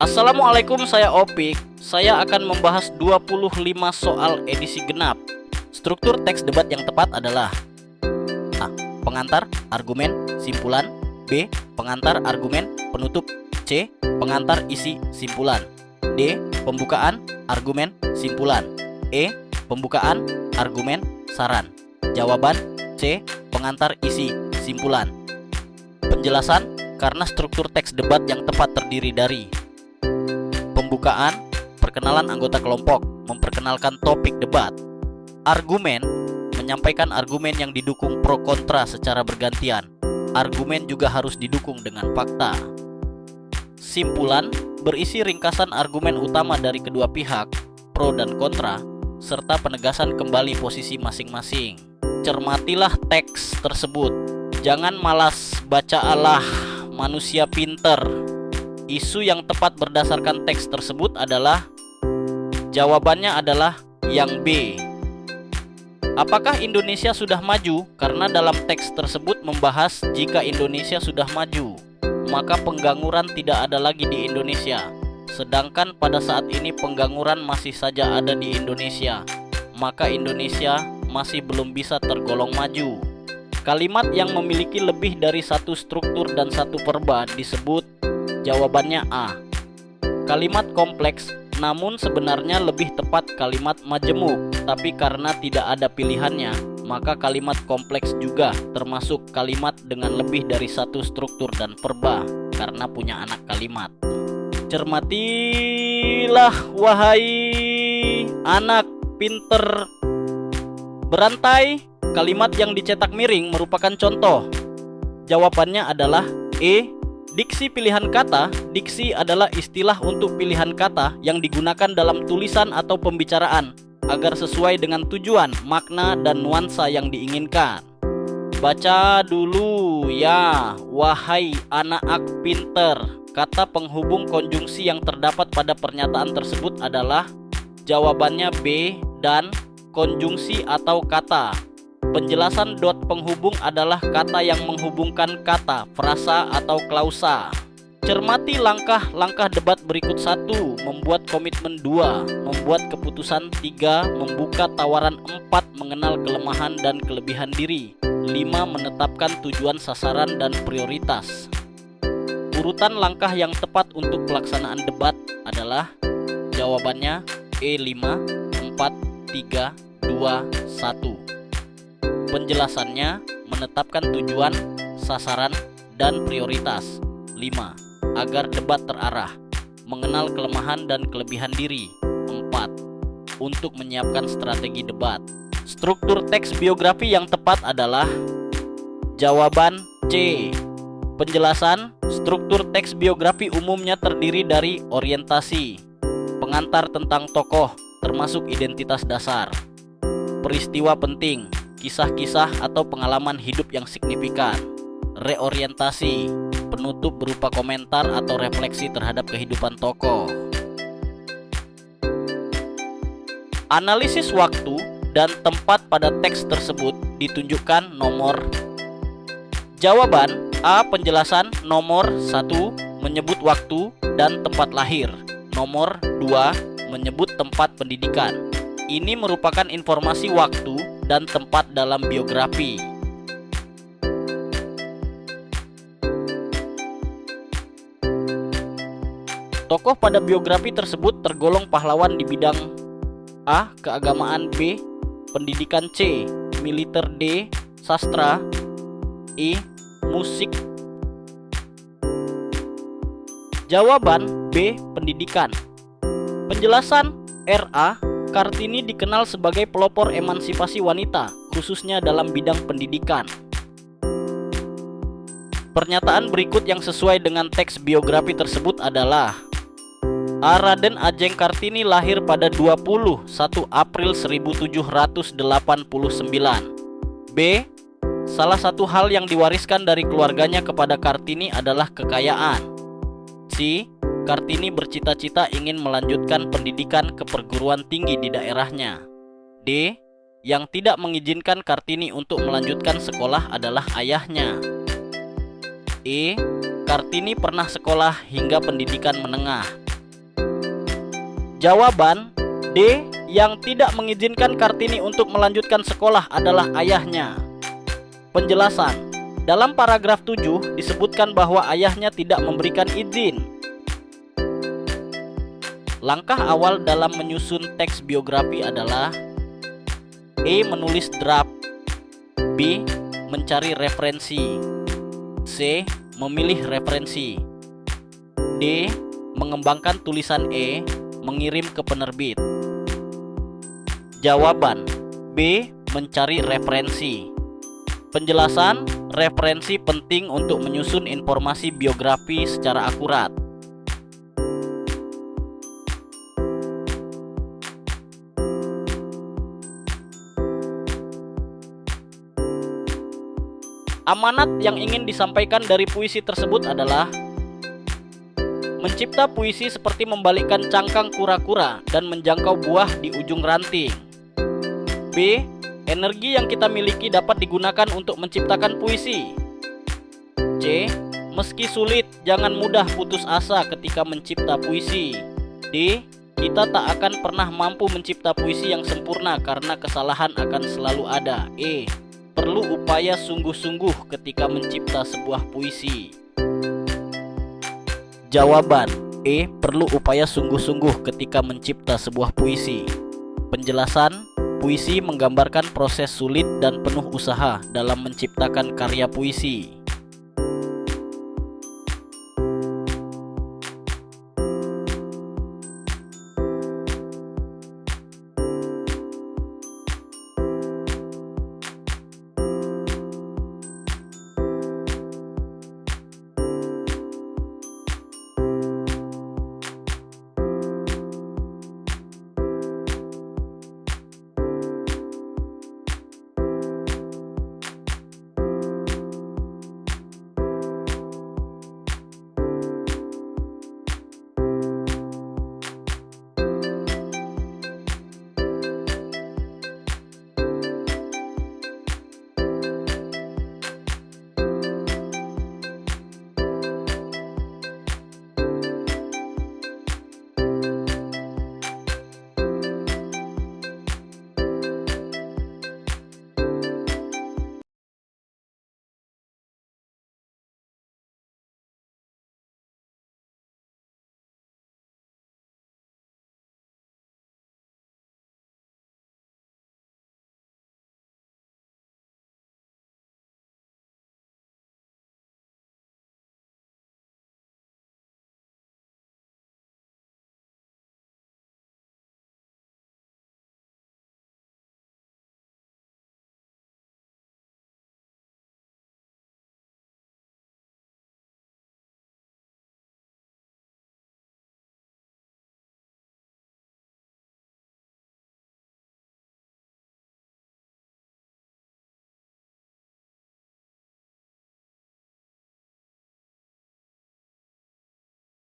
Assalamualaikum, saya Opik. Saya akan membahas 25 soal edisi genap. Struktur teks debat yang tepat adalah: A. Pengantar, argumen, simpulan. B. Pengantar, argumen, penutup. C. Pengantar, isi, simpulan. D. Pembukaan, argumen, simpulan. E. Pembukaan, argumen, saran. Jawaban C. Pengantar, isi, simpulan. Penjelasan: karena struktur teks debat yang tepat terdiri dari pembukaan, perkenalan anggota kelompok, memperkenalkan topik debat. Argumen, menyampaikan argumen yang didukung pro kontra secara bergantian. Argumen juga harus didukung dengan fakta. Simpulan, berisi ringkasan argumen utama dari kedua pihak, pro dan kontra, serta penegasan kembali posisi masing-masing. Cermatilah teks tersebut. Jangan malas baca Allah, manusia pinter. Isu yang tepat berdasarkan teks tersebut adalah, jawabannya adalah yang B. Apakah Indonesia sudah maju? Karena dalam teks tersebut membahas jika Indonesia sudah maju, maka pengangguran tidak ada lagi di Indonesia. Sedangkan pada saat ini pengangguran masih saja ada di Indonesia, maka Indonesia masih belum bisa tergolong maju. Kalimat yang memiliki lebih dari satu struktur dan satu verba disebut, jawabannya A. Kalimat kompleks, namun sebenarnya lebih tepat kalimat majemuk, tapi karena tidak ada pilihannya, maka kalimat kompleks juga termasuk kalimat dengan lebih dari satu struktur dan verba karena punya anak kalimat. Cermatilah wahai anak pinter. Berantai, kalimat yang dicetak miring merupakan contoh. Jawabannya adalah E. Diksi pilihan kata. Diksi adalah istilah untuk pilihan kata yang digunakan dalam tulisan atau pembicaraan agar sesuai dengan tujuan, makna, dan nuansa yang diinginkan. Baca dulu ya, wahai anak pinter. Kata penghubung konjungsi yang terdapat pada pernyataan tersebut adalah, jawabannya B dan konjungsi atau kata. Penjelasan dot penghubung adalah kata yang menghubungkan kata, frasa, atau klausa. Cermati langkah-langkah debat berikut: 1. Membuat komitmen. 2. Membuat keputusan. 3. Membuka tawaran. 4. Mengenal kelemahan dan kelebihan diri. 5. Menetapkan tujuan, sasaran, dan prioritas. Urutan langkah yang tepat untuk pelaksanaan debat adalah, jawabannya E5, 4, 3, 2, 1. Penjelasannya, menetapkan tujuan, sasaran, dan prioritas. 5. Agar debat terarah. Mengenal kelemahan dan kelebihan diri. 4. Untuk menyiapkan strategi debat. Struktur teks biografi yang tepat adalah, jawaban C. Penjelasan: struktur teks biografi umumnya terdiri dari orientasi, pengantar tentang tokoh, termasuk identitas dasar, peristiwa penting, kisah-kisah atau pengalaman hidup yang signifikan, reorientasi, penutup berupa komentar atau refleksi terhadap kehidupan tokoh. Analisis waktu dan tempat pada teks tersebut ditunjukkan nomor. Jawaban A. Penjelasan. Nomor 1. Menyebut waktu dan tempat lahir. Nomor 2. Menyebut tempat pendidikan. Ini merupakan informasi waktu dan tempat dalam biografi. Tokoh pada biografi tersebut tergolong pahlawan di bidang A. Keagamaan. B. Pendidikan. C. Militer. D. Sastra. E. Musik. Jawaban B. Pendidikan. Penjelasan R.A. Kartini dikenal sebagai pelopor emansipasi wanita, khususnya dalam bidang pendidikan. Pernyataan berikut yang sesuai dengan teks biografi tersebut adalah, A. Raden Ajeng Kartini lahir pada 21 April 1789. B. Salah satu hal yang diwariskan dari keluarganya kepada Kartini adalah kekayaan. C. Kartini bercita-cita ingin melanjutkan pendidikan ke perguruan tinggi di daerahnya. D. Yang tidak mengizinkan Kartini untuk melanjutkan sekolah adalah ayahnya. E. Kartini pernah sekolah hingga pendidikan menengah. Jawaban D. Yang tidak mengizinkan Kartini untuk melanjutkan sekolah adalah ayahnya. Penjelasan. Dalam paragraf 7 disebutkan bahwa ayahnya tidak memberikan izin. Langkah awal dalam menyusun teks biografi adalah E. Menulis draft, B. Mencari referensi, C. Memilih referensi, D. Mengembangkan tulisan E, mengirim ke penerbit. Jawaban B. Mencari referensi. Penjelasan, referensi penting untuk menyusun informasi biografi secara akurat. Amanat yang ingin disampaikan dari puisi tersebut adalah mencipta puisi seperti membalikkan cangkang kura-kura dan menjangkau buah di ujung ranting. B. Energi yang kita miliki dapat digunakan untuk menciptakan puisi. C. Meski sulit, jangan mudah putus asa ketika mencipta puisi. D. Kita tak akan pernah mampu mencipta puisi yang sempurna karena kesalahan akan selalu ada. E. Perlu upaya sungguh-sungguh ketika mencipta sebuah puisi. Jawaban E. Perlu upaya sungguh-sungguh ketika mencipta sebuah puisi. Penjelasan, puisi menggambarkan proses sulit dan penuh usaha dalam menciptakan karya puisi.